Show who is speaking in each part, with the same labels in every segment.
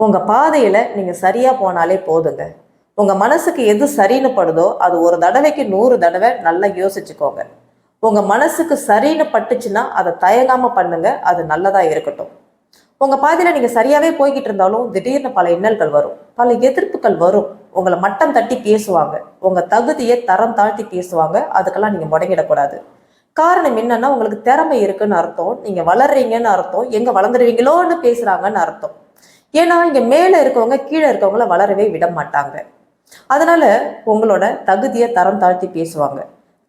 Speaker 1: உங்கள் பாதையில் நீங்கள் சரியாக போனாலே போதுங்க. உங்கள் மனசுக்கு எது சரின்னு படுதோ அது ஒரு தடவைக்கு 100 தடவை நல்லா யோசிச்சுக்கோங்க. உங்கள் மனசுக்கு சரின்னு பட்டுச்சுன்னா அதை தயங்காமல் பண்ணுங்க, அது நல்லதாக இருக்கட்டும். உங்கள் பாதையில் நீங்கள் சரியாகவே போய்கிட்டு இருந்தாலும் திடீர்னு பல இன்னல்கள் வரும், பல எதிர்ப்புகள் வரும். உங்களை மட்டம் தட்டி பேசுவாங்க, உங்கள் தகுதியை தரம் தாழ்த்தி பேசுவாங்க. அதுக்கெல்லாம் நீங்கள் முடங்கிடக்கூடாது. காரணம் என்னன்னா, உங்களுக்கு திறமை இருக்குன்னு அர்த்தம், நீங்கள் வளர்றீங்கன்னு அர்த்தம், எங்கே வளர்ந்துருவீங்களோன்னு பேசுகிறாங்கன்னு அர்த்தம். ஏன்னா இங்கே மேலே இருக்கவங்க கீழே இருக்கவங்கள வளரவே விட மாட்டாங்க. அதனால உங்களோட தகுதியை தரம் தாழ்த்தி பேசுவாங்க.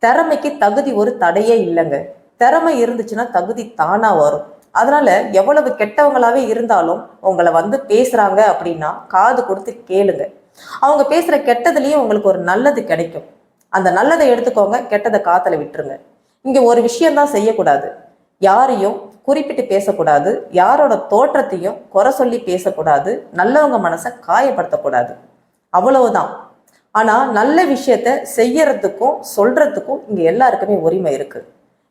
Speaker 1: திறமைக்கு தகுதி ஒரு தடையே இல்லைங்க. திறமை இருந்துச்சுன்னா தகுதி தானா வரும். அதனால எவ்வளவு கெட்டவங்களாவே இருந்தாலும் உங்களை வந்து பேசுறாங்க அப்படின்னா காது கொடுத்து கேளுங்க. அவங்க பேசுற கெட்டதுலயும் உங்களுக்கு ஒரு நல்லது கிடைக்கும். அந்த நல்லதை எடுத்துக்கோங்க, கெட்டதை காத்துல விட்டுருங்க. இங்க ஒரு விஷயம்தான் செய்யக்கூடாது, யாரையும் குறிப்பிட்டு பேசக்கூடாது, யாரோட தோற்றத்தையும் குறை சொல்லி பேசக்கூடாது, நல்லவங்க மனசை காயப்படுத்தக்கூடாது, அவ்வளவுதான். ஆனா நல்ல விஷயத்த செய்யறதுக்கும் சொல்றதுக்கும் இங்க எல்லாருக்குமே உரிமை இருக்கு.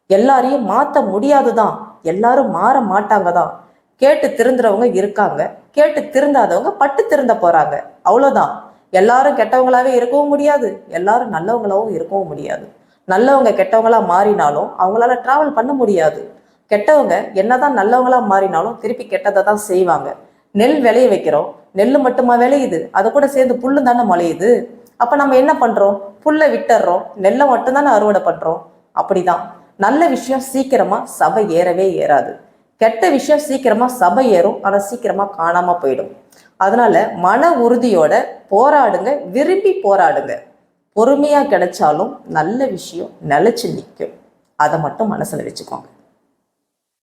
Speaker 1: எல்லாரையும் மாற்ற முடியாதுதான், எல்லாரும் மாற மாட்டாங்க தான். கேட்டு திருந்துறவங்க இருக்காங்க, கேட்டு திருந்தாதவங்க பட்டு திருந்த போறாங்க, அவ்வளவுதான். எல்லாரும் கெட்டவங்களாவே இருக்கவும் முடியாது, எல்லாரும் நல்லவங்களாவும் இருக்கவும் முடியாது. நல்லவங்க கெட்டவங்களா மாறினாலும் அவங்களால டிராவல் பண்ண முடியாது. கெட்டவங்க என்னதான் நல்லவங்களா மாறினாலும் திருப்பி கெட்டதை தான் செய்வாங்க. நெல் விளைய வைக்கிறோம், நெல் மட்டுமா விளையுது, அதை கூட சேர்ந்து புல்லு தானே முளையுது. அப்ப நம்ம என்ன பண்றோம்? புல்லை விட்டுறோம், நெல்லை மட்டும் தானே அறுவடை பண்றோம். அப்படிதான் நல்ல விஷயம் சீக்கிரமா சபை ஏறவே ஏறாது, கெட்ட விஷயம் சீக்கிரமா சபை ஏறும், ஆனா சீக்கிரமா காணாம போயிடும். அதனால மன உறுதியோட போராடுங்க, விரும்பி போராடுங்க. பொறுமையா கிடைச்சாலும் நல்ல விஷயம் நிலைச்சு நிற்கும். அதை மட்டும் மனசுல வச்சுக்கோங்க.